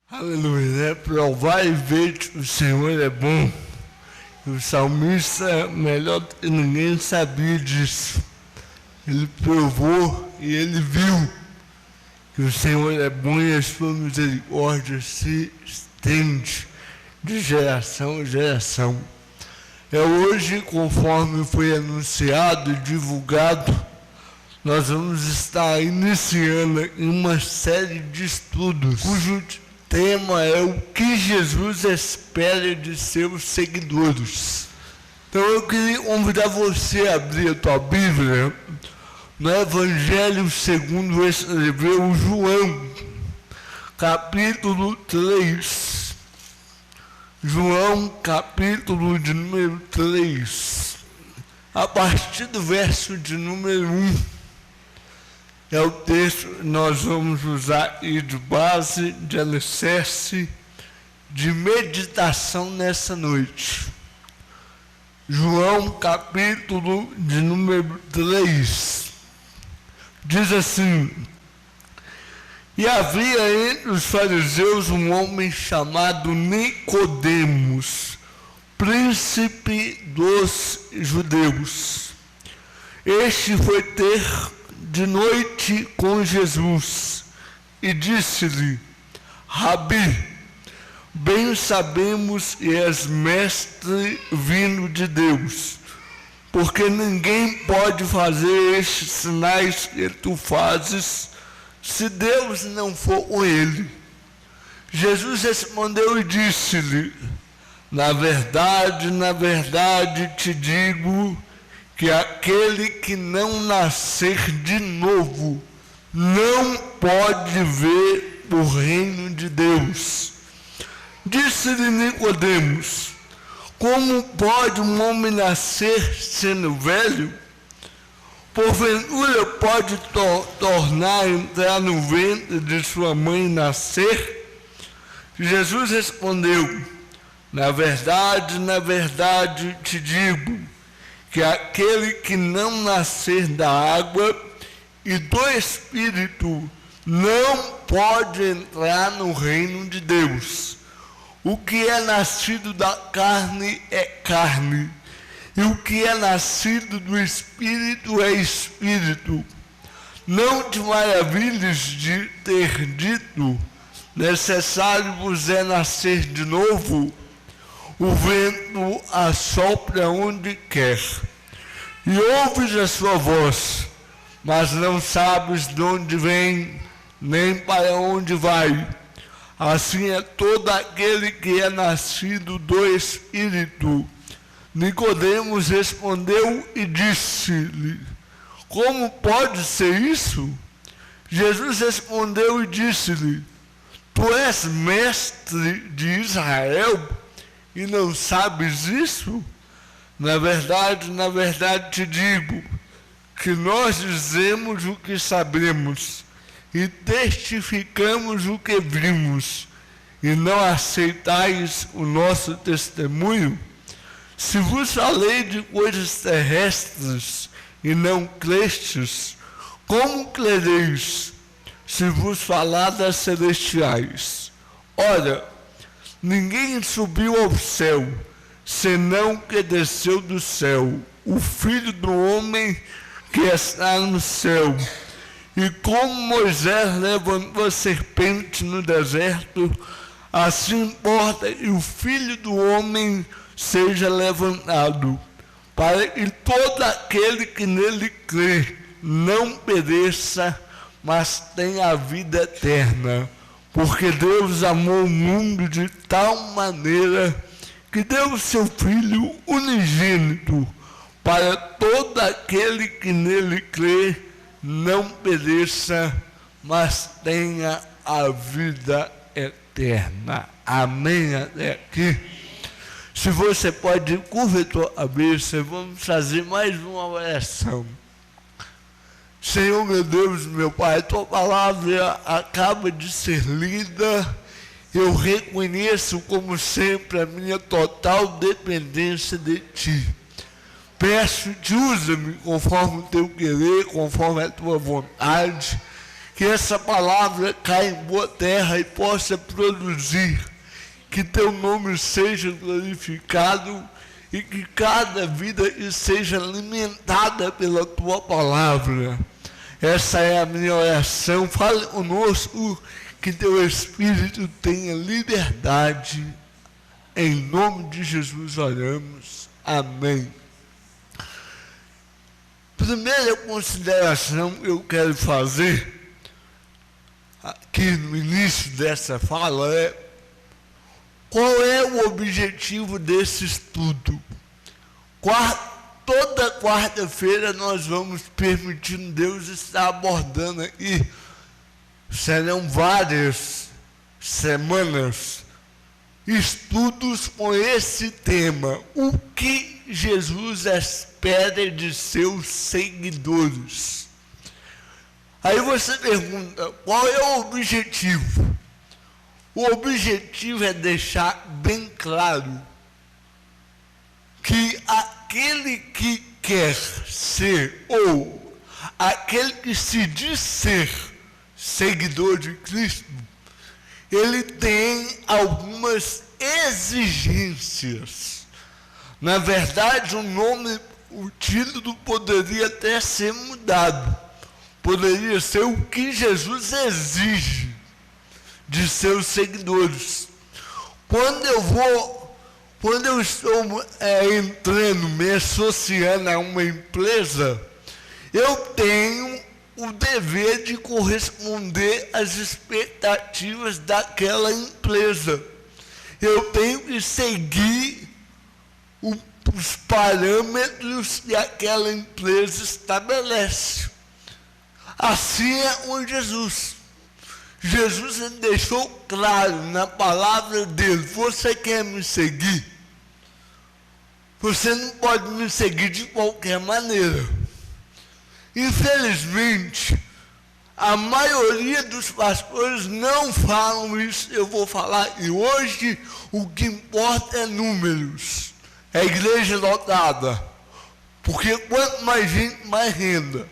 Aleluia, né? Provar e ver que o Senhor é bom. E o salmista, melhor do que ninguém, sabia disso. Ele provou e ele viu que o Senhor é bom e a sua misericórdia se estende de geração em geração. É hoje, conforme foi anunciado e divulgado, nós vamos estar iniciando uma série de estudos cujo tema é o que Jesus espera de seus seguidores. Então eu queria convidar você a abrir a tua Bíblia no Evangelho segundo escreveu João, capítulo 3. João, capítulo de número 3. A partir do verso de número 1. É o texto que nós vamos usar aí de base, de alicerce, de meditação nessa noite. João, capítulo de número 3. Diz assim: E havia entre os fariseus um homem chamado Nicodemos, príncipe dos judeus. Este foi ter de noite com Jesus e disse-lhe: Rabi, bem sabemos que és mestre vindo de Deus, porque ninguém pode fazer estes sinais que tu fazes se Deus não for com ele. Jesus respondeu e disse-lhe: na verdade te digo que aquele que não nascer de novo não pode ver o reino de Deus. Disse-lhe Nicodemos: como pode um homem nascer sendo velho? Porventura pode tornar a entrar no ventre de sua mãe e nascer? Jesus respondeu: na verdade te digo que aquele que não nascer da água e do Espírito não pode entrar no reino de Deus. O que é nascido da carne é carne, e o que é nascido do Espírito é Espírito. Não te maravilhes de ter dito: necessário vos é nascer de novo. O vento assopra onde quer, e ouves a sua voz, mas não sabes de onde vem, nem para onde vai. Assim é todo aquele que é nascido do Espírito. Nicodemos respondeu e disse-lhe: como pode ser isso? Jesus respondeu e disse-lhe: tu és mestre de Israel e não sabes isso? Na verdade te digo que nós dizemos o que sabemos e testificamos o que vimos, e não aceitais o nosso testemunho. Se vos falei de coisas terrestres e não crestes, como crereis se vos falar das celestiais? Ora, ninguém subiu ao céu, senão que desceu do céu, o Filho do homem que está no céu. E como Moisés levantou a serpente no deserto, assim importa que o Filho do homem seja levantado, para que todo aquele que nele crê não pereça, mas tenha a vida eterna. Porque Deus amou o mundo de tal maneira que deu o seu Filho unigênito, para todo aquele que nele crê não pereça, mas tenha a vida eterna. Amém até aqui? Se você pode curvar a tua cabeça, vamos fazer mais uma oração. Senhor, meu Deus, meu Pai, tua palavra acaba de ser lida. Eu reconheço, como sempre, a minha total dependência de ti. Peço-te, usa-me conforme o teu querer, conforme a tua vontade, que essa palavra caia em boa terra e possa produzir, que teu nome seja glorificado e que cada vida seja alimentada pela tua palavra. Essa é a minha oração. Fale conosco, que teu Espírito tenha liberdade. Em nome de Jesus oramos. Amém. Primeira consideração que eu quero fazer aqui no início dessa fala é: qual é o objetivo desse estudo? Toda quarta-feira nós vamos permitindo Deus estar abordando aqui. Serão várias semanas, estudos com esse tema: o que Jesus espera de seus seguidores. Aí você pergunta, qual é o objetivo? O objetivo é deixar bem claro que aquele que quer ser, ou aquele que se diz ser seguidor de Cristo, ele tem algumas exigências. Na verdade, o título poderia até ser mudado. Poderia ser o que Jesus exige de seus seguidores. Quando eu estou entrando, me associando a uma empresa, eu tenho o dever de corresponder às expectativas daquela empresa. Eu tenho que seguir os parâmetros que aquela empresa estabelece. Assim é com Jesus. Jesus deixou claro na palavra dele: você quer me seguir? Você não pode me seguir de qualquer maneira. Infelizmente, a maioria dos pastores não falam isso. Eu vou falar, e hoje o que importa é números. É igreja lotada. Porque quanto mais gente, mais renda.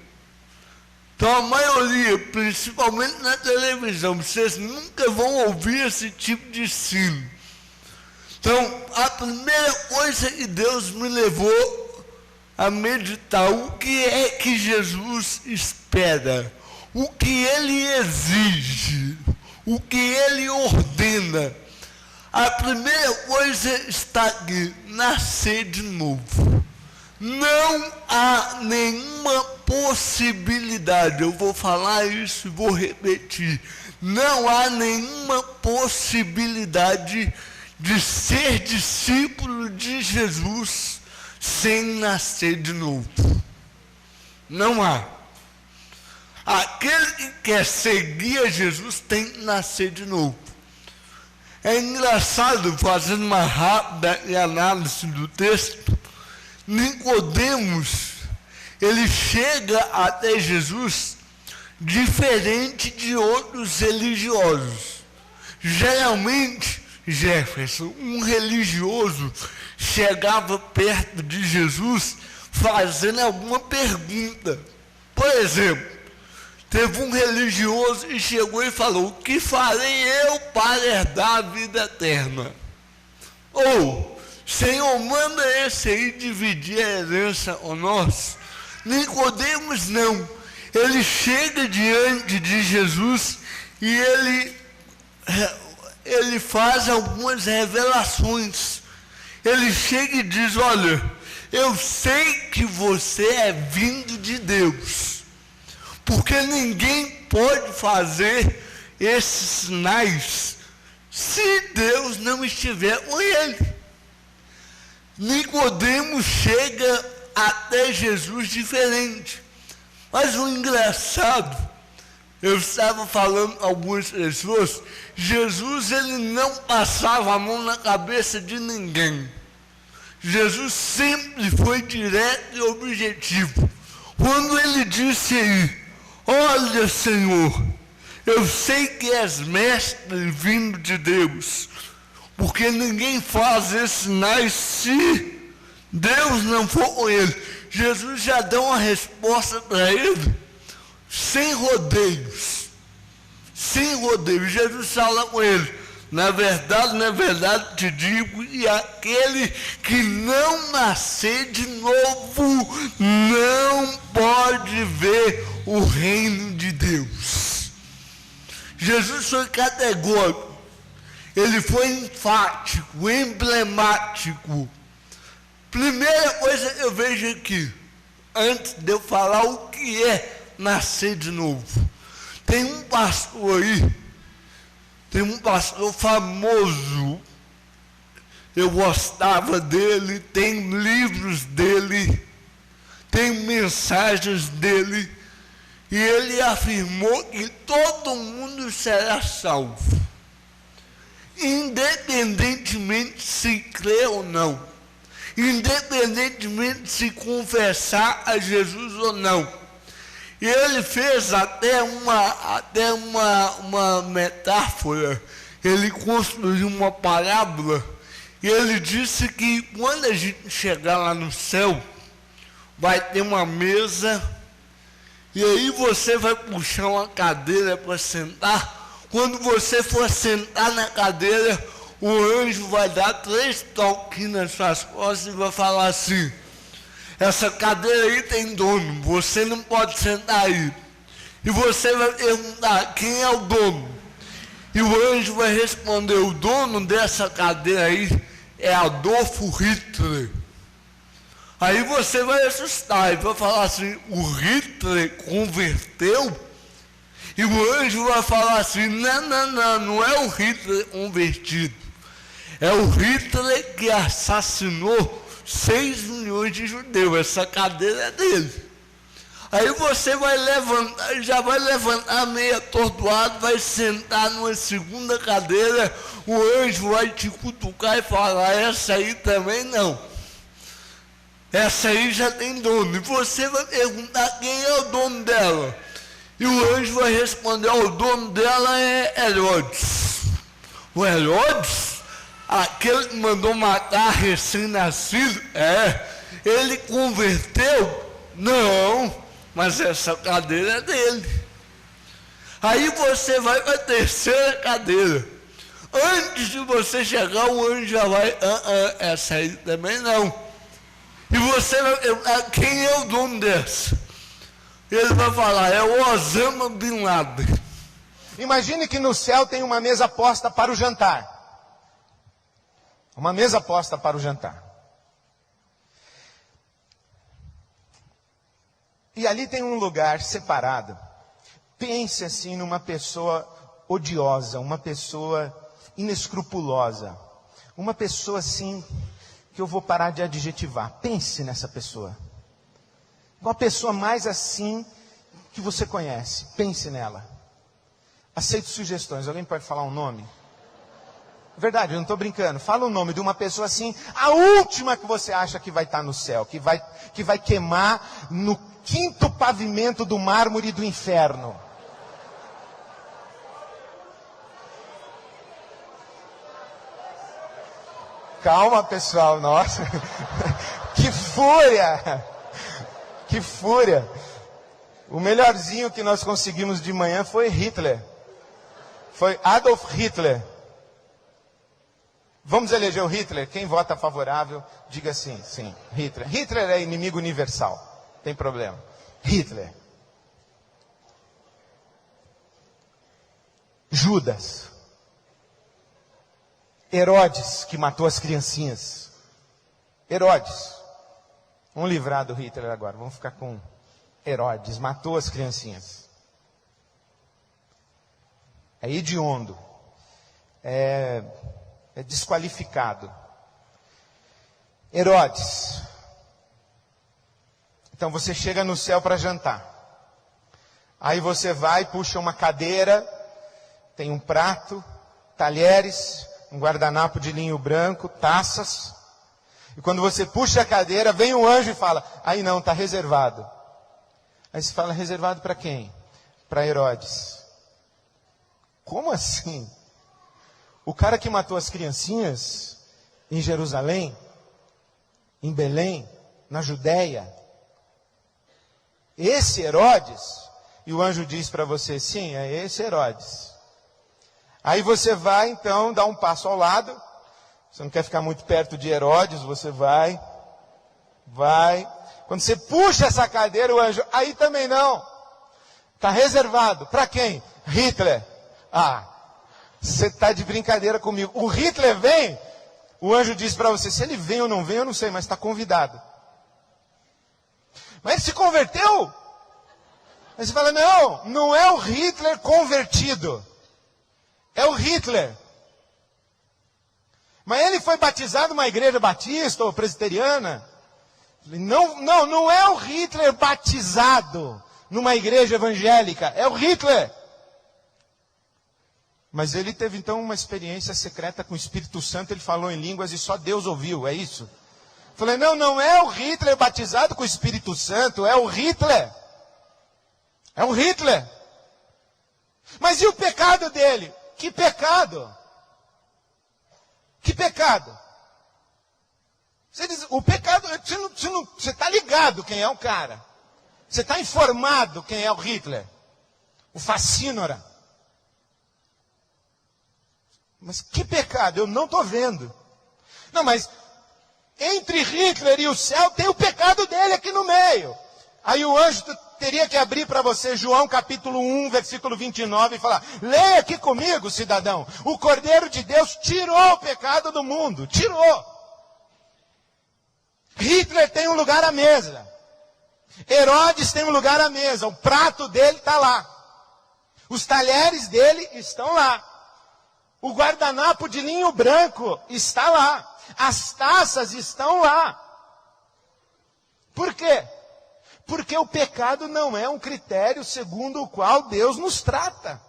Então a maioria, principalmente na televisão, vocês nunca vão ouvir esse tipo de ensino. Então, a primeira coisa que Deus me levou a meditar: o que é que Jesus espera, o que Ele exige, o que Ele ordena. A primeira coisa está aqui: nascer de novo. Não há nenhuma possibilidade, eu vou falar isso e vou repetir, não há nenhuma possibilidade de ser discípulo de Jesus sem nascer de novo. Não há. Aquele que quer seguir a Jesus tem que nascer de novo. É engraçado, fazendo uma rápida análise do texto, Nicodemos, ele chega até Jesus diferente de outros religiosos. Geralmente, Jefferson, um religioso chegava perto de Jesus fazendo alguma pergunta. Por exemplo, teve um religioso e chegou e falou: o que farei eu para herdar a vida eterna? Ou, Senhor, manda esse aí dividir a herança com nós. Nicodemos não. Ele chega diante de Jesus e ele faz algumas revelações. Ele chega e diz: olha, eu sei que você é vindo de Deus, porque ninguém pode fazer esses sinais se Deus não estiver com ele. Nicodemos chega até Jesus diferente. Mas o engraçado, eu estava falando com algumas pessoas, Jesus ele não passava a mão na cabeça de ninguém. Jesus sempre foi direto e objetivo. Quando ele disse aí: olha, Senhor, eu sei que és mestre vindo de Deus, porque ninguém faz esses sinais se Deus não foi com ele. Jesus já deu uma resposta para ele, sem rodeios. Sem rodeios. Jesus fala com ele: na verdade te digo, e aquele que não nascer de novo não pode ver o reino de Deus. Jesus foi categórico, ele foi enfático, emblemático. Primeira coisa que eu vejo aqui, antes de eu falar o que é nascer de novo, tem um pastor aí, tem um pastor famoso, eu gostava dele, tem livros dele, tem mensagens dele, e ele afirmou que todo mundo será salvo, independentemente se crê ou não, independentemente se confessar a Jesus ou não. E ele fez até uma metáfora, ele construiu uma parábola, e ele disse que quando a gente chegar lá no céu, vai ter uma mesa, e aí você vai puxar uma cadeira para sentar. Quando você for sentar na cadeira, o anjo vai dar 3 toques nas suas costas e vai falar assim: essa cadeira aí tem dono, você não pode sentar aí. E você vai perguntar: quem é o dono? E o anjo vai responder: o dono dessa cadeira aí é Adolfo Hitler. Aí você vai assustar e vai falar assim: o Hitler converteu? E o anjo vai falar assim: não é o Hitler convertido, é o Hitler que assassinou 6 milhões de judeus, essa cadeira é dele. Aí você vai levantar, já vai levantar meio atordoado, vai sentar numa segunda cadeira, o anjo vai te cutucar e falar: essa aí também não, essa aí já tem dono. E você vai perguntar: quem é o dono dela? E o anjo vai responder: o dono dela é Herodes. O Herodes? Aquele que mandou matar recém-nascido? Ele converteu? Não, mas essa cadeira é dele. Aí você vai para a terceira cadeira. Antes de você chegar, o anjo já vai: essa aí também não. E você vai perguntar: quem é o dono dessa? Ele vai falar: é o Osama Bin Laden. Imagine que no céu tem uma mesa posta para o jantar. Uma mesa posta para o jantar. E ali tem um lugar separado. Pense assim numa pessoa odiosa, uma pessoa inescrupulosa, uma pessoa assim que eu vou parar de adjetivar. Pense nessa pessoa. Uma pessoa mais assim que você conhece. Pense nela. Aceito sugestões. Alguém pode falar um nome? Verdade, eu não estou brincando. Fala o nome de uma pessoa assim, a última que você acha que vai estar no céu, que vai queimar no 5º pavimento do mármore do inferno. Calma, pessoal, nossa. Que fúria! Que fúria! O melhorzinho que nós conseguimos de manhã foi Hitler. Foi Adolf Hitler. Vamos eleger o Hitler? Quem vota favorável, diga sim, sim, Hitler. Hitler é inimigo universal, tem problema. Hitler. Judas. Herodes, que matou as criancinhas. Herodes. Vamos livrar do Hitler agora, vamos ficar com Herodes, matou as criancinhas. É hediondo. É desqualificado. Herodes. Então você chega no céu para jantar. Aí você vai, puxa uma cadeira, tem um prato, talheres, um guardanapo de linho branco, taças. E quando você puxa a cadeira, vem um anjo e fala: aí não, está reservado. Aí você fala: reservado para quem? Para Herodes. Como assim? O cara que matou as criancinhas em Jerusalém, em Belém, na Judéia. Esse Herodes, e o anjo diz para você, sim, é esse Herodes. Aí você vai então dar um passo ao lado, você não quer ficar muito perto de Herodes, você vai. Quando você puxa essa cadeira, o anjo, aí também não. Está reservado. Para quem? Hitler. Ah, você está de brincadeira comigo. O Hitler vem, o anjo diz para você, se ele vem ou não vem, eu não sei, mas está convidado. Mas ele se converteu? Aí você fala, não é o Hitler convertido. É o Hitler. Mas ele foi batizado numa igreja batista ou presbiteriana? Não é o Hitler batizado numa igreja evangélica. É o Hitler. Mas ele teve então uma experiência secreta com o Espírito Santo. Ele falou em línguas e só Deus ouviu. É isso? Falei, não é o Hitler batizado com o Espírito Santo, é o Hitler. É o Hitler. Mas e o pecado dele? Que pecado? Que pecado? Você diz, o pecado, você está ligado quem é o cara. Você está informado quem é o Hitler. O Facínora. Mas que pecado? Eu não estou vendo. Não, mas entre Hitler e o céu tem o pecado dele aqui no meio. Aí o anjo teria que abrir para você João capítulo 1, versículo 29 e falar, leia aqui comigo, cidadão. O Cordeiro de Deus tirou o pecado do mundo. Tirou. Hitler tem um lugar à mesa. Herodes tem um lugar à mesa. O prato dele está lá. Os talheres dele estão lá. O guardanapo de linho branco está lá. As taças estão lá. Por quê? Porque o pecado não é um critério segundo o qual Deus nos trata.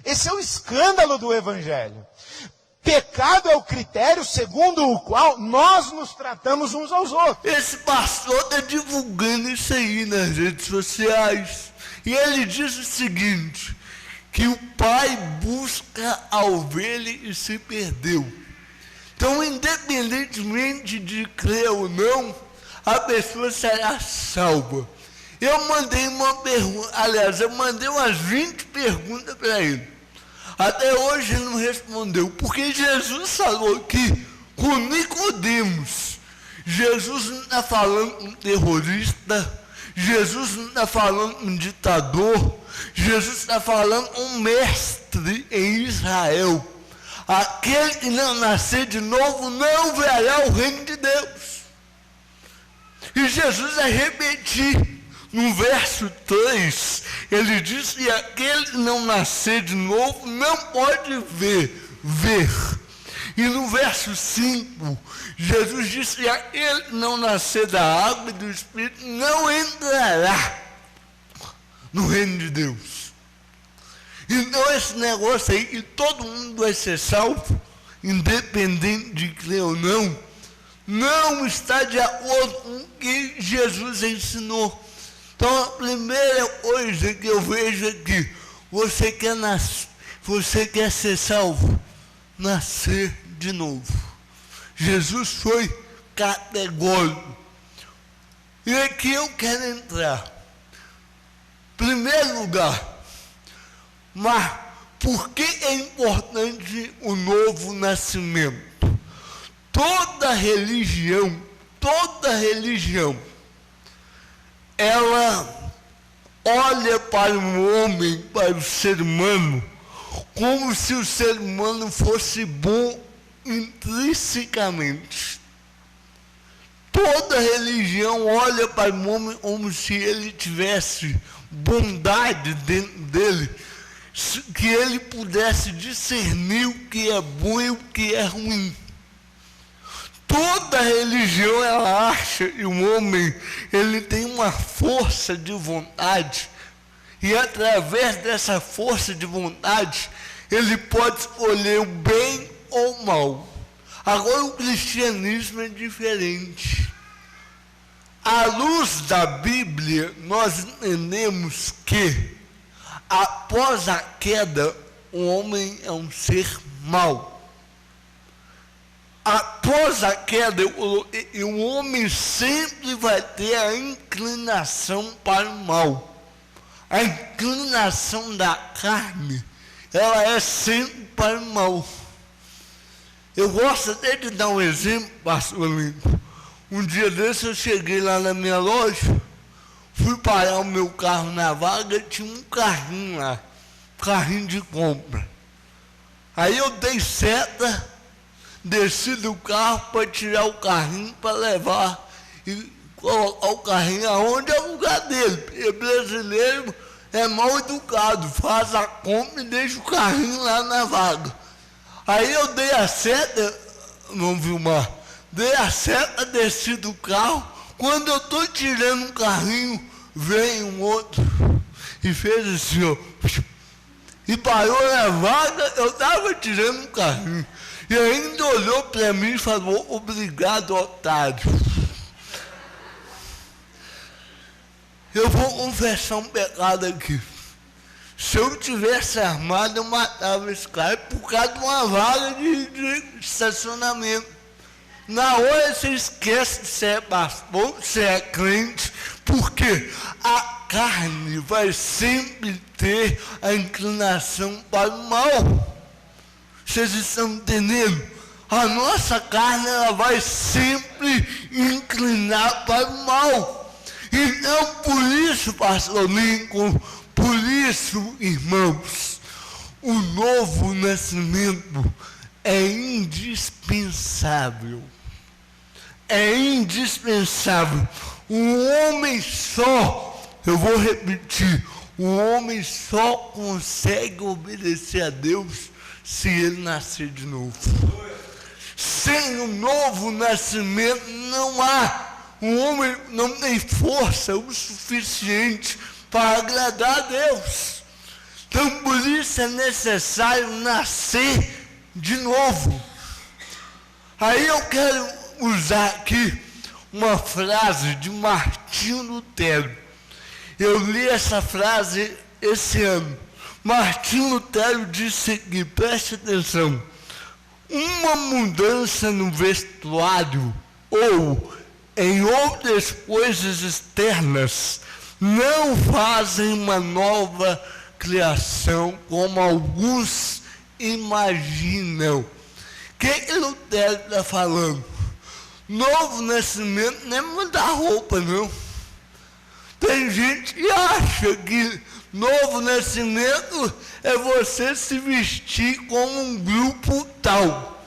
Esse é o escândalo do Evangelho. Pecado é o critério segundo o qual nós nos tratamos uns aos outros. Esse pastor está divulgando isso aí nas redes sociais. E ele diz o seguinte, que o pai busca a ovelha e se perdeu. Então, independentemente de crer ou não, a pessoa será salva. Eu mandei uma pergunta, aliás, eu mandei umas 20 perguntas para ele. Até hoje ele não respondeu, porque Jesus falou aqui com Nicodemos. Jesus não está falando um terrorista, Jesus não está falando um ditador, Jesus está falando um mestre em Israel. Aquele que não nascer de novo não verá o reino de Deus. E Jesus vai repetir no verso 3, ele diz que aquele que não nascer de novo não pode ver. E no verso 5, Jesus diz que aquele que não nascer da água e do Espírito não entrará no reino de Deus. Então esse negócio aí, que todo mundo vai ser salvo, independente de crer ou não está de acordo com o que Jesus ensinou. Então a primeira coisa que eu vejo aqui, você quer ser salvo, nascer de novo. Jesus foi categórico. E aqui eu quero entrar. Primeiro lugar, mas por que é importante o novo nascimento? Toda religião, ela olha para o homem, para o ser humano, como se o ser humano fosse bom intrinsecamente. Toda religião olha para o homem como se ele tivesse bondade dentro dele, que ele pudesse discernir o que é bom e o que é ruim. Toda religião, ela acha que o homem, ele tem uma força de vontade, e através dessa força de vontade, ele pode escolher o bem ou o mal. Agora o cristianismo é diferente. À luz da Bíblia, nós entendemos que, após a queda, o homem é um ser mau. após a queda, o homem sempre vai ter a inclinação para o mal. A inclinação da carne, ela é sempre para o mal. Eu gosto até de dar um exemplo, pastor Lincoln. Um dia desse eu cheguei lá na minha loja, fui parar o meu carro na vaga, tinha um carrinho lá, carrinho de compra. Aí eu dei seta, desci do carro para tirar o carrinho para levar e colocar o carrinho aonde é o lugar dele. Porque brasileiro é mal educado, faz a compra e deixa o carrinho lá na vaga. Aí eu dei a seta, vamos filmar, dei a seta, desci do carro. Quando eu estou tirando um carrinho, vem um outro e fez assim, ó, e parou na vaga. Eu estava tirando um carrinho e ainda olhou para mim e falou: obrigado, otário. Eu vou confessar um pecado aqui. Se eu tivesse armado, eu matava esse cara por causa de uma vaga de estacionamento. Na hora você esquece de ser pastor, se é crente, porque a carne vai sempre ter a inclinação para o mal. Vocês estão entendendo? A nossa carne, ela vai sempre inclinar para o mal. Então, por isso, pastor Lincoln, por isso, irmãos, o novo nascimento é indispensável. É indispensável. Um homem só, eu vou repetir, um homem só consegue obedecer a Deus se ele nascer de novo. Sem o novo nascimento não há. Um homem não tem força o suficiente para agradar a Deus. Então, por isso é necessário nascer de novo. Aí eu quero usar aqui uma frase de Martinho Lutero. Eu li essa frase esse ano. Martinho Lutero disse que, preste atenção, uma mudança no vestuário ou em outras coisas externas não fazem uma nova criação como alguns imaginam. O que Lutero está falando? Novo nascimento não é mudar roupa, não. Tem gente que acha que novo nascimento é você se vestir como um grupo tal.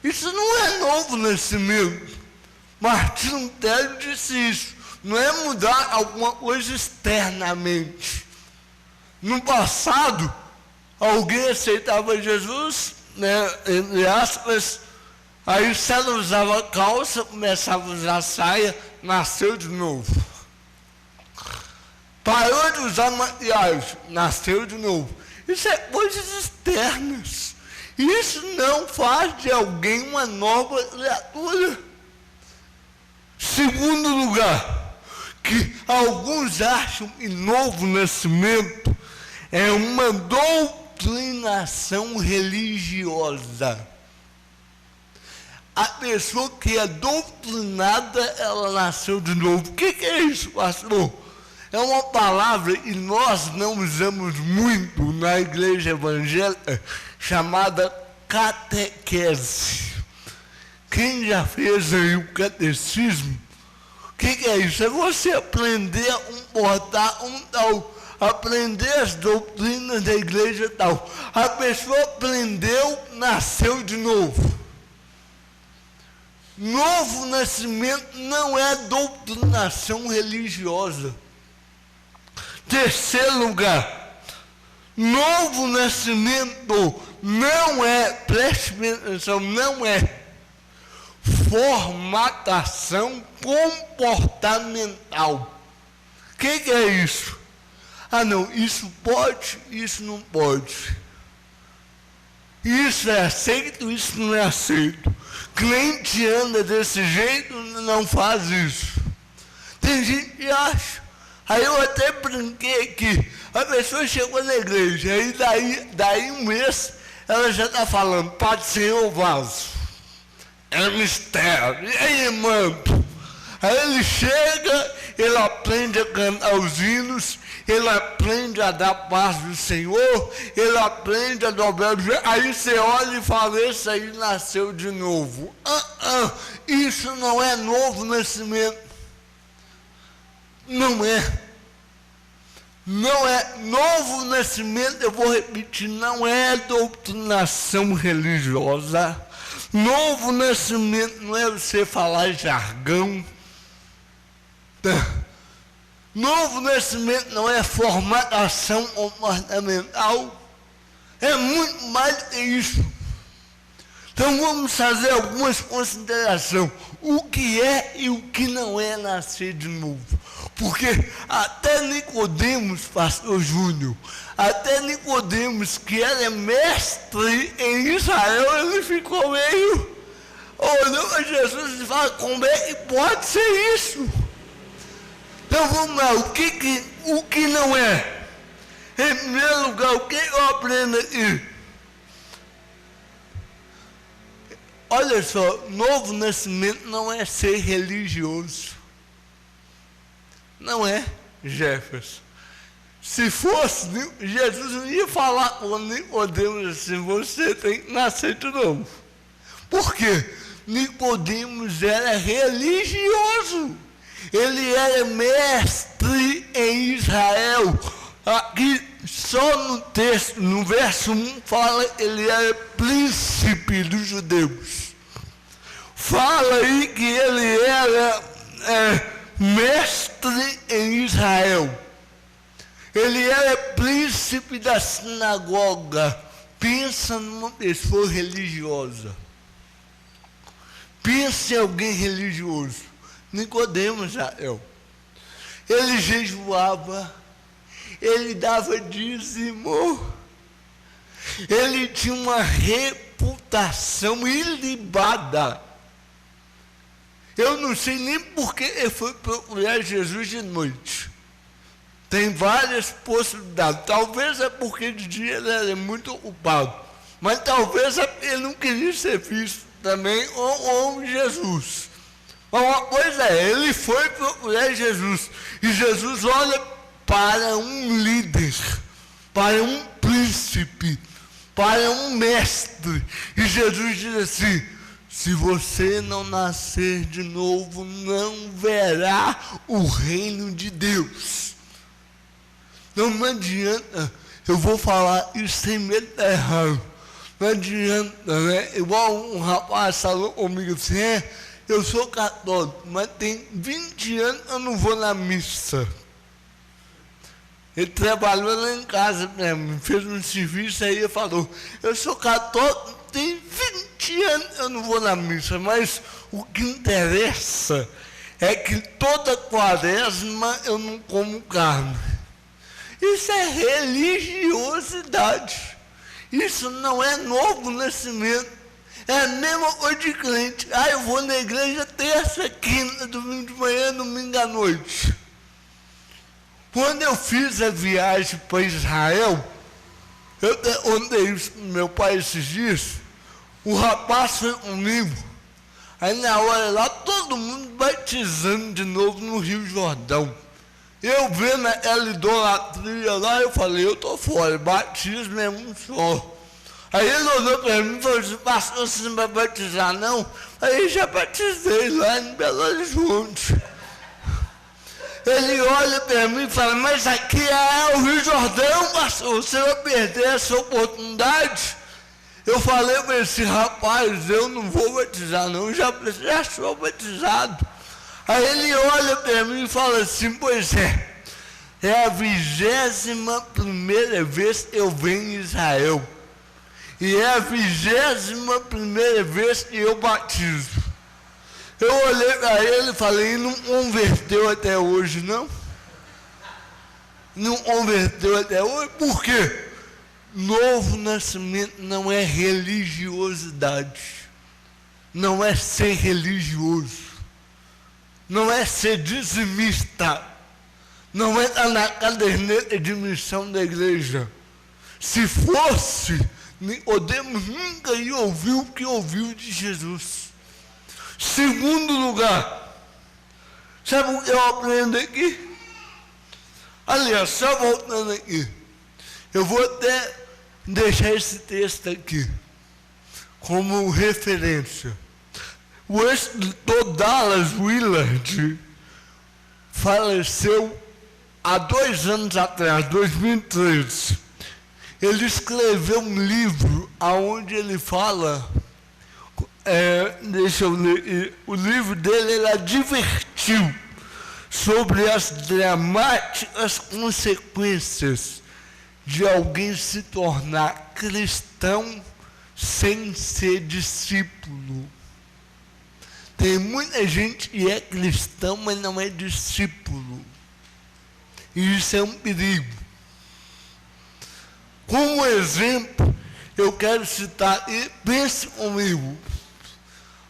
Isso não é novo nascimento. Martinho Lutero disse isso. Não é mudar alguma coisa externamente. No passado, alguém aceitava Jesus, né, entre aspas, aí se ela usava calça, começava a usar saia, nasceu de novo. Parou de usar maquiagem, nasceu de novo. Isso é coisas externas. Isso não faz de alguém uma nova criatura. Segundo lugar, que alguns acham que novo nascimento é uma doutrinação religiosa. A pessoa que é doutrinada, ela nasceu de novo. O que é isso, pastor? É uma palavra que nós não usamos muito na igreja evangélica, chamada catequese. Quem já fez aí o catecismo, o que é isso? É você aprender a comportar um tal, aprender as doutrinas da igreja tal. A pessoa aprendeu, nasceu de novo. Novo nascimento não é doutrinação religiosa. Terceiro lugar, novo nascimento não é, preste atenção, não é formatação comportamental. O que é isso? Ah, não, isso pode, isso não pode. Isso é aceito, isso não é aceito. Crente anda desse jeito, não faz isso. Tem gente que acha. Aí eu até brinquei que a pessoa chegou na igreja, aí daí um mês ela já está falando, Padre Senhor vaso. é mistério. E aí, irmão? Aí ele chega, ele aprende a cantar os hinos, ele aprende a dar paz do Senhor, ele aprende a dobrar o joelho. Aí você olha e fala, esse aí nasceu de novo. Isso não é novo nascimento. Não é. Não é novo nascimento, eu vou repetir, não é doutrinação religiosa. Novo nascimento não é você falar jargão. Novo nascimento não é formatação comportamental. É muito mais do que isso. Então vamos fazer algumas considerações. O que é e o que não é nascer de novo. Porque até Nicodemos, pastor Júnior, até Nicodemos, que era mestre em Israel, ele ficou meio, olhou para Jesus e fala, como é que pode ser isso? Então vamos lá, o que não é? Em primeiro lugar, o que eu aprendo aqui? Olha só, novo nascimento não é ser religioso. Não é, Jefferson. Se fosse, Jesus não ia falar com Nicodemos assim, você tem que nascer de novo. Por quê? Nicodemos era religioso. Ele era mestre em Israel. Aqui, só no texto, no verso 1, fala ele era príncipe dos judeus. Fala aí que ele era mestre em Israel. Ele era príncipe da sinagoga. Pensa numa pessoa religiosa. Pensa em alguém religioso. Nicodemos, Israel. Ele jejuava. Ele dava dízimo. Ele tinha uma reputação ilibada. Eu não sei nem por que ele foi procurar Jesus de noite. Tem várias possibilidades. Talvez é porque de dia ele era muito ocupado. Mas talvez ele não queria ser visto também ou Jesus. Mas uma coisa é, ele foi procurar Jesus. E Jesus olha para um líder, para um príncipe, para um mestre. E Jesus diz assim, se você não nascer de novo, não verá o reino de Deus. Não adianta, eu vou falar isso sem medo de errar. Não adianta, né? Igual um rapaz falou comigo assim, eu sou católico, mas tem 20 anos eu não vou na missa. Ele trabalhou lá em casa mesmo, fez um serviço aí e falou, eu sou católico, tem 20 anos eu não vou na missa, mas o que interessa é que toda quaresma eu não como carne. Isso é religiosidade. Isso não é novo nascimento. É a mesma coisa de crente. Eu vou na igreja terça, quinta, domingo de manhã, domingo à noite. Quando eu fiz a viagem para Israel, eu contei isso para meu pai esses dias, o rapaz foi comigo. Aí na hora lá, todo mundo batizando de novo no Rio Jordão. Eu vendo aquela idolatria lá, eu falei, eu estou fora, batismo é um só. Aí ele olhou para mim e falou assim, pastor, você não vai batizar não? Aí já batizei lá em Belo Horizonte. Ele olha para mim e fala, mas aqui é o Rio Jordão, pastor, você vai perder essa oportunidade? Eu falei para esse rapaz, eu não vou batizar não, já sou batizado. Aí ele olha para mim e fala assim, pois é a 21ª vez que eu venho em Israel. E é a 21ª vez que eu batizo. Eu olhei para ele e falei, não converteu até hoje, não? Não converteu até hoje, por quê? Novo nascimento não é religiosidade. Não é ser religioso. Não é ser dizimista. Não é estar na caderneta de missão da igreja. Se fosse, Nicodemos nunca ia ouvir o que ouviu de Jesus. Segundo lugar, sabe o que eu aprendo aqui? Aliás, só voltando aqui, eu vou até deixar esse texto aqui como referência. O escritor Dallas Willard faleceu há 2 anos atrás, 2013. Ele escreveu um livro onde ele fala, deixa eu ler, o livro dele ele advertiu sobre as dramáticas consequências de alguém se tornar cristão sem ser discípulo. Tem muita gente que é cristão, mas não é discípulo. E isso é um perigo. Como exemplo, eu quero citar, e pense comigo,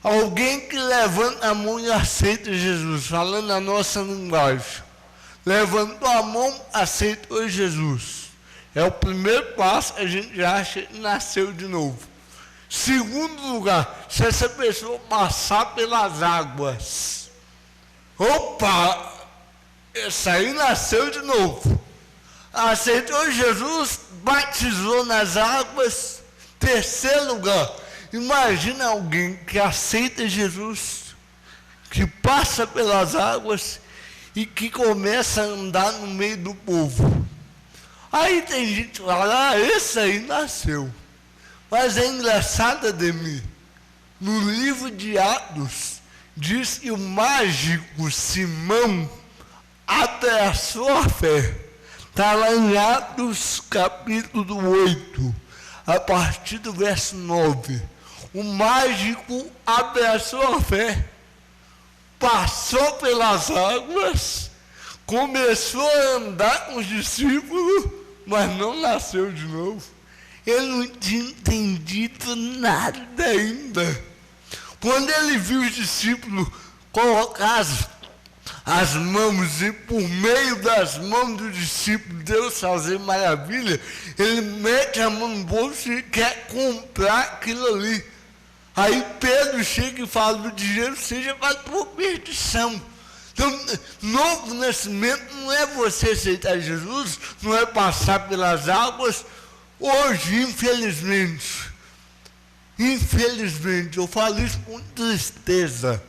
alguém que levanta a mão e aceita Jesus, falando a nossa linguagem. Levantou a mão, aceitou Jesus. É o primeiro passo, a gente já acha que nasceu de novo. Segundo lugar, se essa pessoa passar pelas águas, opa, essa aí nasceu de novo. Aceitou Jesus, batizou nas águas. Terceiro lugar, imagina alguém que aceita Jesus, que passa pelas águas e que começa a andar no meio do povo. Aí tem gente que fala, esse aí nasceu. Mas é engraçado, Ademir, no livro de Atos, diz que o mágico Simão abraçou a fé. Está lá em Atos capítulo 8, a partir do verso 9. O mágico abraçou a fé, passou pelas águas, começou a andar com os discípulos, mas não nasceu de novo. Ele não tinha entendido nada ainda. Quando ele viu os discípulos colocar as mãos e por meio das mãos do discípulo Deus fazer maravilha, ele mete a mão no bolso e quer comprar aquilo ali. Aí Pedro chega e fala, o dinheiro seja para a tua perdição. Então, novo nascimento não é você aceitar Jesus, não é passar pelas águas. Hoje, infelizmente, eu falo isso com tristeza.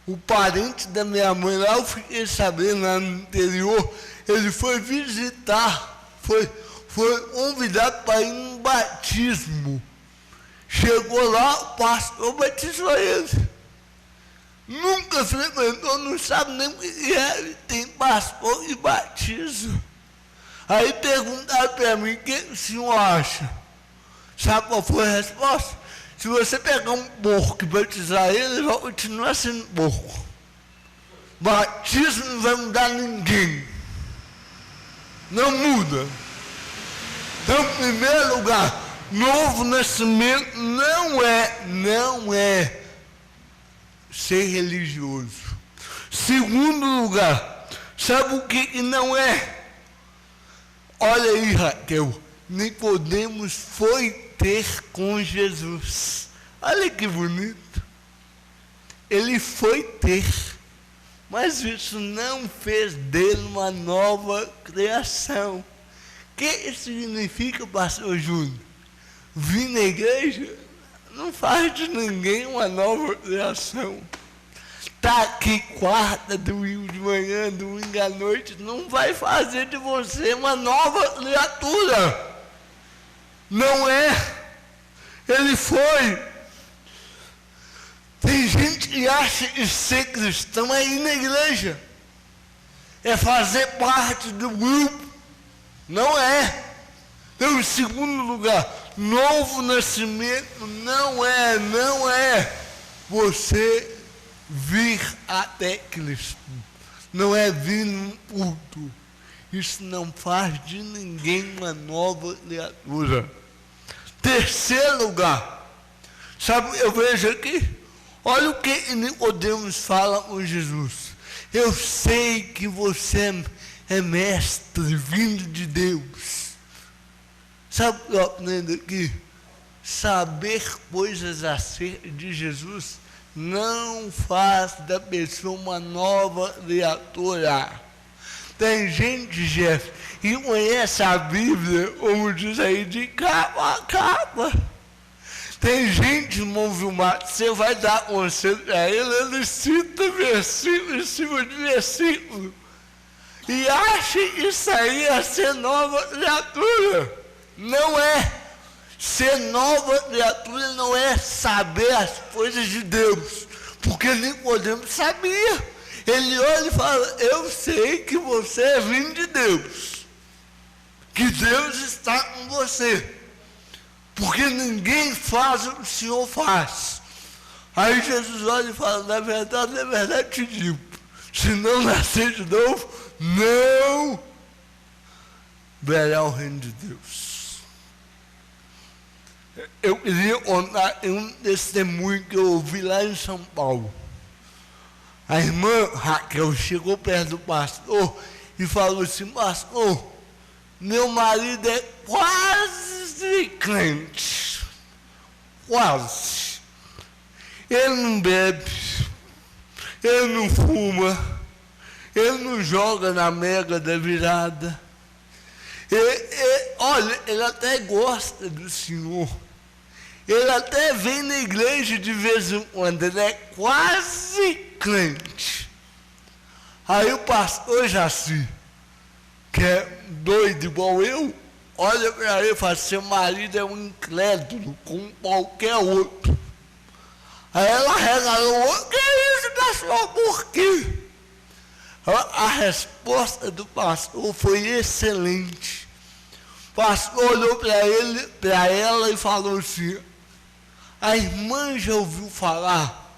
O parente da minha mãe lá, eu fiquei sabendo lá no interior, ele foi visitar, foi convidado para ir num batismo. Chegou lá, o pastor batizou ele. Nunca frequentou, não sabe nem o que é, tem pastor e batismo. Aí perguntaram para mim, o que o senhor acha? Sabe qual foi a resposta? Se você pegar um porco e batizar ele vai continuar sendo porco. Batismo não vai mudar ninguém. Não muda. Então, em primeiro lugar, novo nascimento não é ser religioso. Segundo lugar, sabe o que não é? Olha aí, Raquel, Nicodemos foi ter com Jesus. Olha que bonito. Ele foi ter, mas isso não fez dele uma nova criação. O que significa, pastor Júnior? Vir na igreja não faz de ninguém uma nova criação. Está aqui quarta, domingo de manhã, domingo à noite, não vai fazer de você uma nova criatura. Não é. Ele foi. Tem gente que acha que ser cristão é ir na igreja, é fazer parte do grupo. Não é. Então, em segundo lugar, novo nascimento não é você vir até Cristo, não é vir num culto. Isso não faz de ninguém uma nova criatura. Terceiro lugar, sabe, eu vejo aqui, olha o que Nicodemos fala com Jesus. Eu sei que você é mestre vindo de Deus. Sabe o que eu aprendo aqui? saber coisas acerca de Jesus não faz da pessoa uma nova criatura. Tem gente, Jeff, que conhece a Bíblia, como diz aí, de capa a capa. Tem gente, irmão Vilmar, você vai dar conselho a ele cita versículo em cima de versículo. E acha isso aí é ser nova criatura. Não é. Ser nova criatura não é saber as coisas de Deus. Porque Nicodemo sabia. Ele olha e fala, eu sei que você é vindo de Deus. Que Deus está com você. Porque ninguém faz o que o Senhor faz. Aí Jesus olha e fala, na verdade te digo, se não nascer de novo, não verá o reino de Deus. Eu queria contar um testemunho que eu ouvi lá em São Paulo. A irmã Raquel chegou perto do pastor e falou assim, pastor, meu marido é quase crente. Quase. Ele não bebe, ele não fuma, ele não joga na mega da virada. Olha, ele até gosta do Senhor. Ele até vem na igreja de vez em quando. Ele é quase crente. Aí o pastor Jaci, que é doido igual eu, olha para ele e fala, seu marido é um incrédulo como qualquer outro. Aí ela regalou, que é isso, pastor, por quê? A resposta do pastor foi excelente. O pastor olhou para ela e falou assim, a irmã já ouviu falar,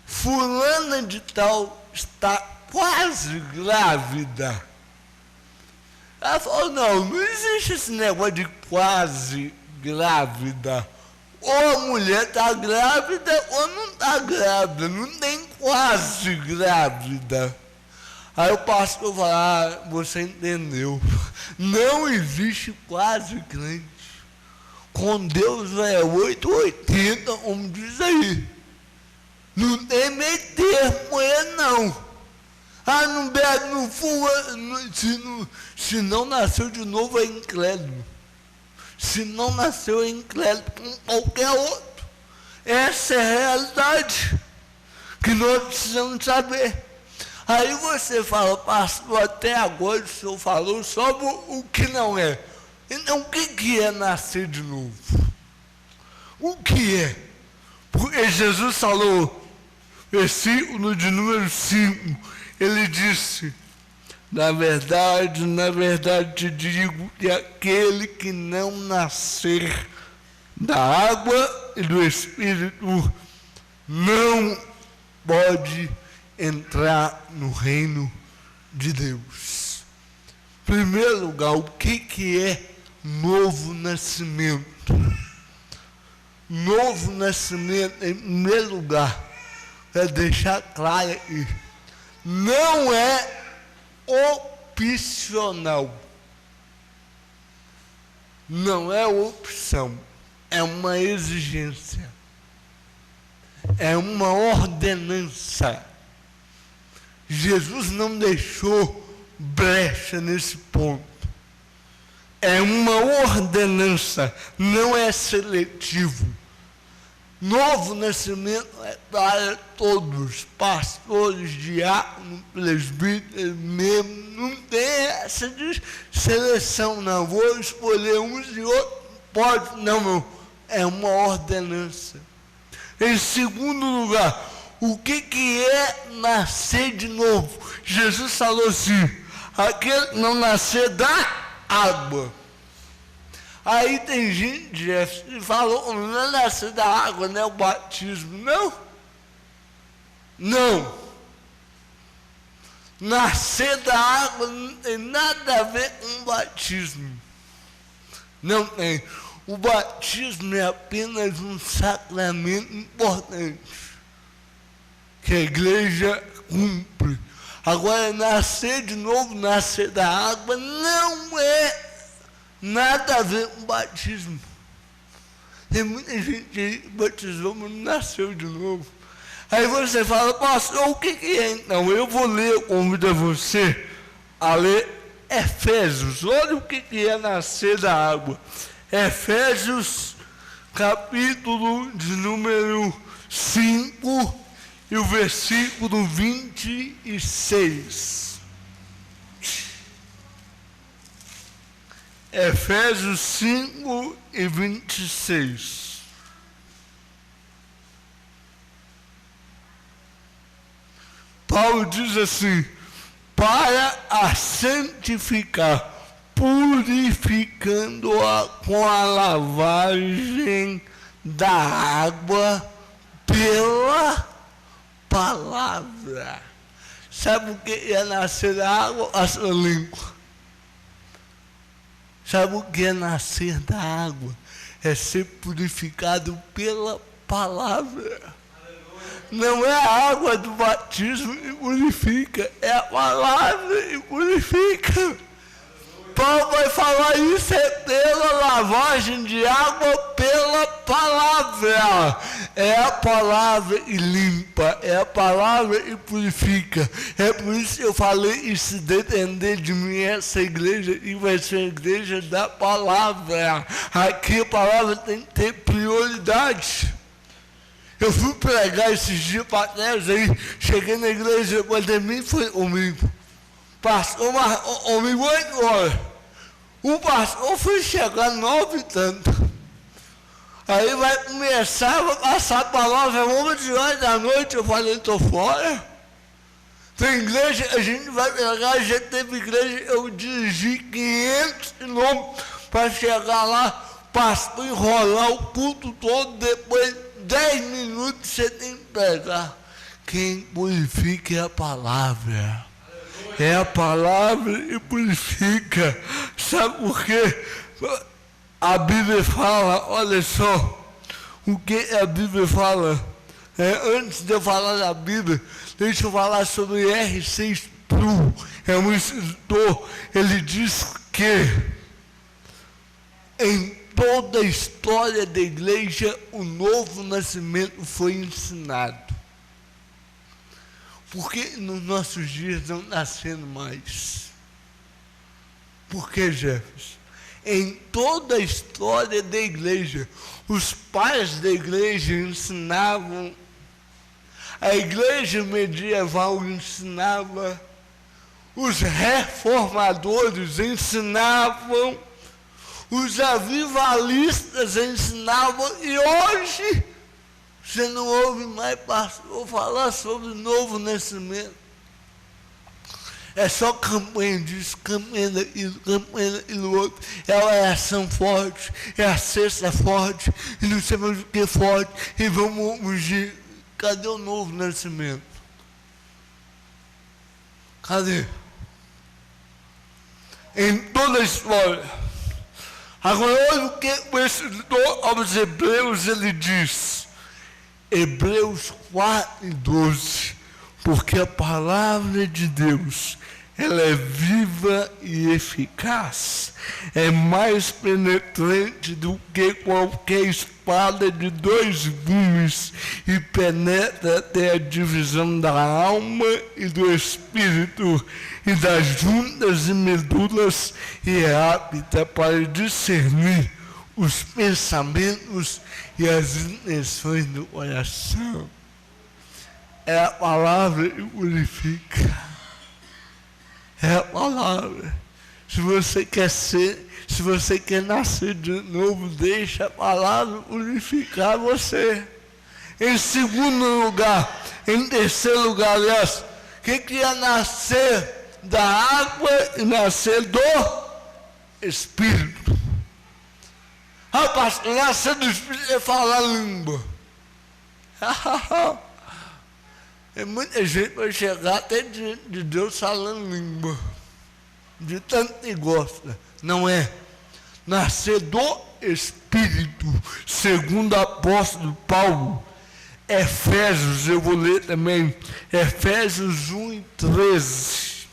fulana de tal está quase grávida. Ela falou, não existe esse negócio de quase grávida. Ou a mulher está grávida ou não está grávida, não tem quase grávida. Aí o pastor fala, você entendeu, não existe quase crente. Com Deus é 880, como diz aí. Não tem meio termo com ele não. Ah, não bebe, não fuma, se não nasceu de novo é incrédulo. Se não nasceu é incrédulo como qualquer outro. Essa é a realidade que nós precisamos saber. Aí você fala, pastor, até agora o senhor falou sobre o que não é. Então, o que é nascer de novo? O que é? Porque Jesus falou, versículo de número 5, ele disse, na verdade te digo que aquele que não nascer da água e do Espírito não pode entrar no reino de Deus. Em primeiro lugar, o que é novo nascimento? Novo nascimento, em primeiro lugar, é deixar claro aqui, não é opcional. Não é opção, é uma exigência. É uma ordenança. Jesus não deixou brecha nesse ponto. É uma ordenança, não é seletivo. Novo nascimento é para todos, pastores, diáconos, presbíteros, membros, não tem essa de seleção, não. Vou escolher uns e outros, pode, não. É uma ordenança. Em segundo lugar, o que é nascer de novo? Jesus falou assim, aquele que não nascer da água. Aí tem gente, que falou, não é nascer da água, não é o batismo. Não. Nascer da água não tem nada a ver com o batismo. Não tem. O batismo é apenas um sacramento importante que a igreja cumpre. Agora, nascer de novo, nascer da água, não é nada a ver com batismo. Tem muita gente que batizou, mas não nasceu de novo. Aí você fala, pastor, o que é então? Eu vou ler, eu convido você a ler Efésios. Olha o que é nascer da água. Efésios, capítulo de número 5 e o versículo 26. Efésios 5 e 26. Paulo diz assim: para a santificar, purificando-a com a lavagem da água pela palavra. Sabe o que é nascer da água? A sua língua. Sabe o que é nascer da água? É ser purificado pela palavra. Não é a água do batismo que purifica, é a palavra que purifica. Paulo vai falar isso, é pela lavagem de água pela palavra. É a palavra que limpa, é a palavra que purifica. É por isso que eu falei, e se depender de mim, essa igreja e vai ser a igreja da palavra. Aqui a palavra tem que ter prioridade. Eu fui pregar esses dias para trás aí, cheguei na igreja, quando de mim foi comigo. Pastor, comigo 8 horas. O pastor foi chegar 9 e tanto. Aí vai começar, vai passar a palavra 11 horas da noite. Eu falei, estou fora. Tem igreja, a gente vai pregar, a gente teve igreja, eu dirigi 500 quilômetros para chegar lá, pastor, enrolar o culto todo, depois 10 minutos você tem que pregar. Quem purifica é a palavra. É a palavra que purifica. Sabe por quê? A Bíblia fala, olha só, o que a Bíblia fala. Antes de eu falar da Bíblia, deixa eu falar sobre R6 Pro. É um escritor, ele diz que em toda a história da igreja, o novo nascimento foi ensinado. Por que nos nossos dias não está sendo mais? Por que, Jefferson? Em toda a história da igreja, os pais da igreja ensinavam, a igreja medieval ensinava, os reformadores ensinavam, os avivalistas ensinavam, e hoje você não ouve mais pastor falar sobre o novo nascimento. É só campanha disso, campanha daquilo outro. É a oração forte, é a cesta forte, e não sei mais o que forte, e vamos ungir. Cadê o novo nascimento? Cadê? Em toda a história. Agora, olha o que o escritor aos Hebreus ele diz. Hebreus 4:12. Porque a palavra de Deus, ela é viva e eficaz. É mais penetrante do que qualquer espada de 2 gumes e penetra até a divisão da alma e do espírito e das juntas e medulas e é apta para discernir os pensamentos e as intenções do coração. É a palavra que purifica. É a palavra. Se você quer nascer de novo, deixa a palavra purificar você. Em terceiro lugar, aliás, que é nascer da água e nascer do Espírito? Rapaz, nascer do Espírito é falar língua. Muita gente vai chegar até diante de Deus falando língua, de tanto que gosta. Não é. Nascer do Espírito, segundo o apóstolo Paulo. Efésios, eu vou ler também, Efésios 1:13.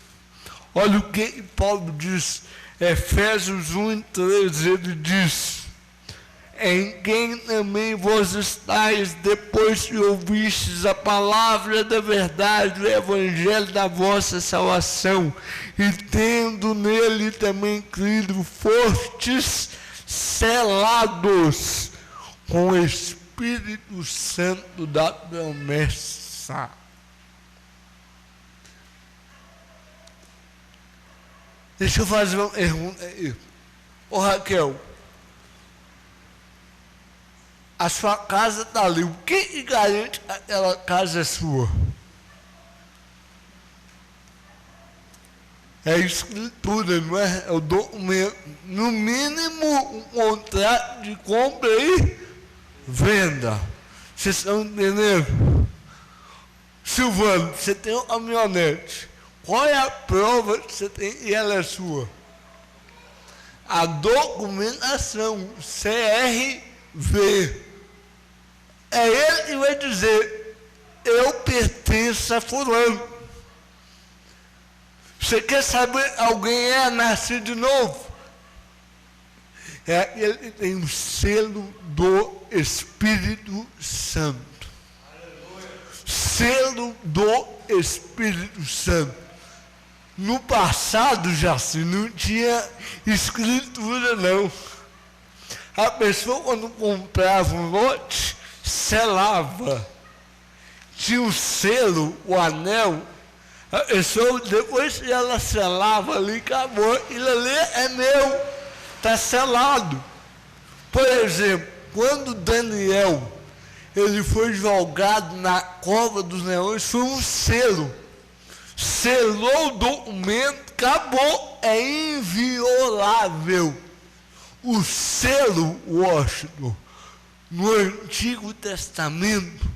Olha o que Paulo diz, Efésios 1:13, ele diz: em quem também vós estáis, depois que ouvistes a palavra da verdade, o evangelho da vossa salvação, e tendo nele também crido, fostes selados com o Espírito Santo da promessa. Deixa eu fazer uma pergunta aí. Ô Raquel, a sua casa está ali. O que garante que aquela casa é sua? É a escritura, não é? É o documento. No mínimo, um contrato de compra e venda. Vocês estão entendendo? Silvano, você tem uma caminhonete. Qual é a prova que você tem e ela é sua? A documentação, CRV. É ele que vai dizer, eu pertenço a fulano. Você quer saber alguém é nascido de novo? É aquele que tem o selo do Espírito Santo. Aleluia. Selo do Espírito Santo. No passado, Jaci, não tinha escritura, não. A pessoa, quando comprava um lote, selava. Tinha o selo, o anel. A pessoa, depois que ela selava ali, acabou. Ele ali é meu, está selado. Por exemplo, quando Daniel ele foi jogado na cova dos leões, foi um selo. Selou o documento, acabou, é inviolável. O selo, Washington, no Antigo Testamento,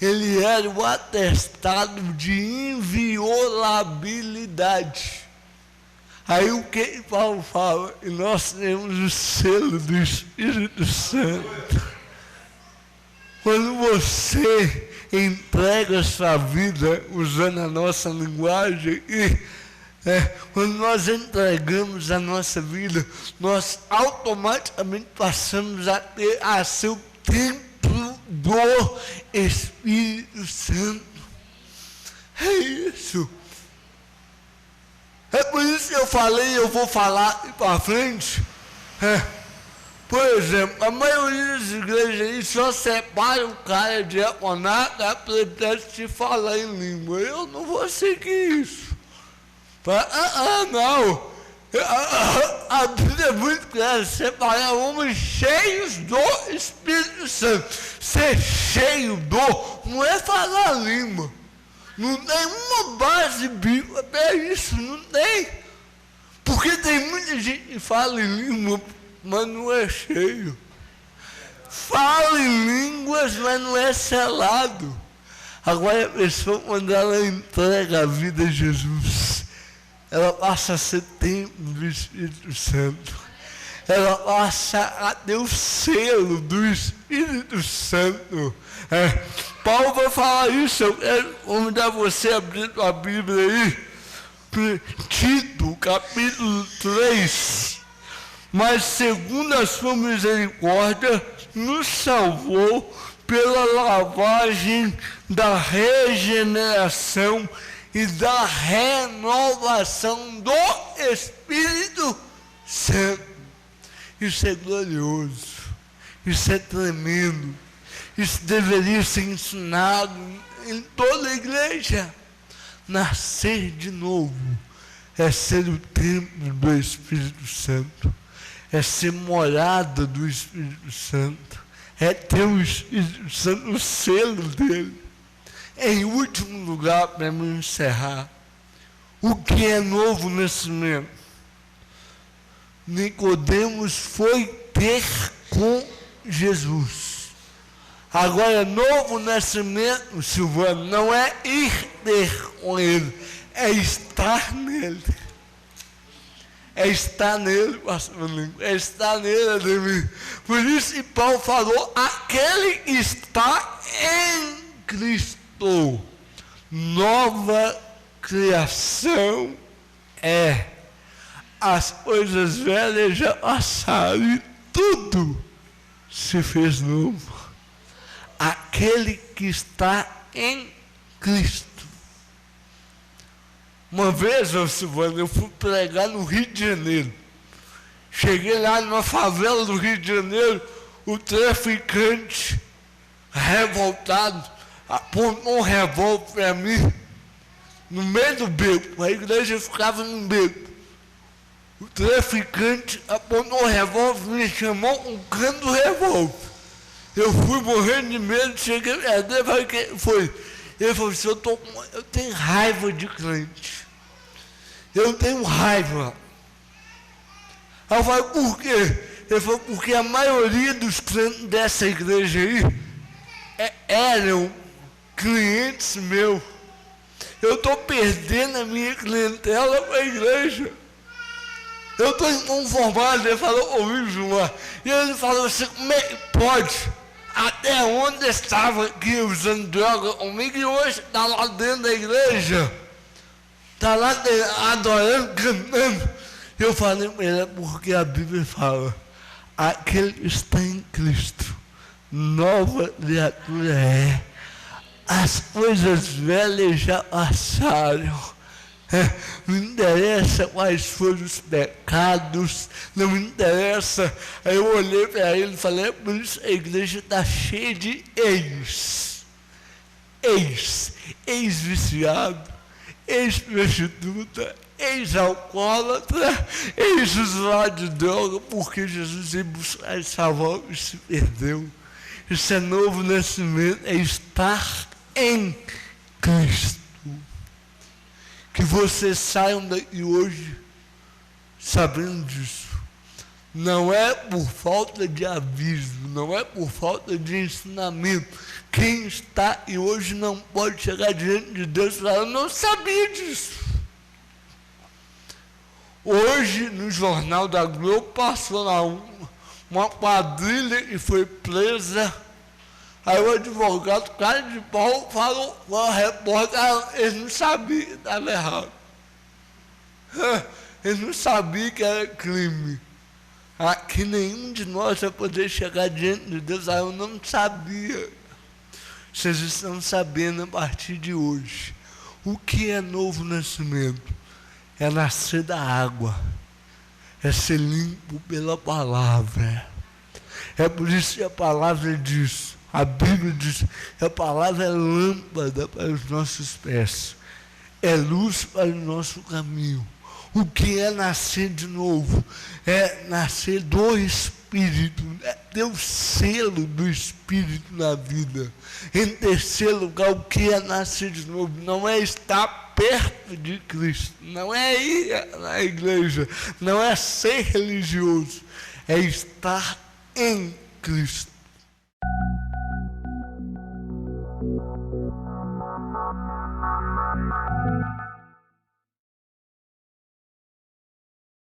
ele era o atestado de inviolabilidade. Aí o que Paulo fala? E nós temos o selo do Espírito Santo. Quando você entrega a sua vida, usando a nossa linguagem, quando nós entregamos a nossa vida, nós automaticamente passamos a ter a seu templo do Espírito Santo. É isso. É por isso que eu falei, eu vou falar para frente. Por exemplo, a maioria das igrejas aí só separa o cara de diaconato a pretexto de falar em língua. Eu não vou seguir isso. Não. A Bíblia é muito clara, separar homens cheios do Espírito Santo. Ser cheio do não é falar língua. Não tem uma base bíblica para isso, não tem. Porque tem muita gente que fala em língua, mas não é cheio. Fala em línguas, mas não é selado. Agora a pessoa, quando ela entrega a vida a Jesus, ela passa a ser templo do Espírito Santo. Ela passa a ter o selo do Espírito Santo. Paulo vai falar isso. Eu quero convidar você a abrir a Bíblia aí. Tito, capítulo 3. Mas segundo a sua misericórdia, nos salvou pela lavagem da regeneração e da renovação do Espírito Santo. Isso é glorioso, isso é tremendo, isso deveria ser ensinado em toda a igreja. Nascer de novo é ser o templo do Espírito Santo, é ser morada do Espírito Santo, é ter o Espírito Santo, o selo dele. Em último lugar, para me encerrar, o que é novo nascimento? Nicodemos foi ter com Jesus. Agora, novo nascimento, Silvano, não é ir ter com ele, é estar nele. É estar nele, pastor Lincoln, é estar nele, Ademir. Por isso que Paulo falou, aquele que está em Cristo, nova criação é. As coisas velhas já passaram e tudo se fez novo. Aquele que está em Cristo. Uma vez, Silvana, eu fui pregar no Rio de Janeiro. Cheguei lá numa favela do Rio de Janeiro, o traficante, revoltado, apontou um revólver para mim, no meio do beco. A igreja ficava no beco. O traficante apontou um revólver, me chamou um canto do revólver. Eu fui morrendo de medo, cheguei perto dele, falei, que foi? Ele falou assim, eu tenho raiva de crente. Eu tenho raiva. Aí eu falei, por quê? Ele falou, porque a maioria dos crentes dessa igreja aí eram clientes meus. Eu estou perdendo a minha clientela para a igreja. Eu estou inconformado. Ele falou, ouviu, João? E ele falou assim, como é que pode? Até onde estava aqui usando droga comigo e hoje está lá dentro da igreja. Está lá dentro, adorando, cantando. Eu falei para ele, porque a Bíblia fala, aquele que está em Cristo, nova criatura é. As coisas velhas já passaram. Não interessa quais foram os pecados, não me interessa. Aí eu olhei para ele e falei, por isso a igreja está cheia de ex-viciado, ex-prostituta, ex-alcoólatra, ex-usuário de droga, porque Jesus veio buscar e salvar e se perdeu. Isso é novo nascimento, é estar em Cristo. Que vocês saiam daqui hoje sabendo disso. Não é por falta de aviso, não é por falta de ensinamento. Quem está aqui hoje não pode chegar diante de Deus e falar, eu não sabia disso. Hoje, no Jornal da Globo, passou lá uma quadrilha que foi presa. Aí o advogado, cara de pau, falou com a repórter, eles não sabiam que estava errado. Eles não sabiam que era crime. Que nenhum de nós vai poder chegar diante de Deus. Eu não sabia. Vocês estão sabendo a partir de hoje. O que é novo nascimento? É nascer da água. É ser limpo pela palavra. É por isso que a palavra diz. A Bíblia diz que a palavra é lâmpada para os nossos pés, é luz para o nosso caminho. O que é nascer de novo? É nascer do Espírito, é ter o selo do Espírito na vida. Em terceiro lugar, o que é nascer de novo? Não é estar perto de Cristo, não é ir na igreja, não é ser religioso, é estar em Cristo.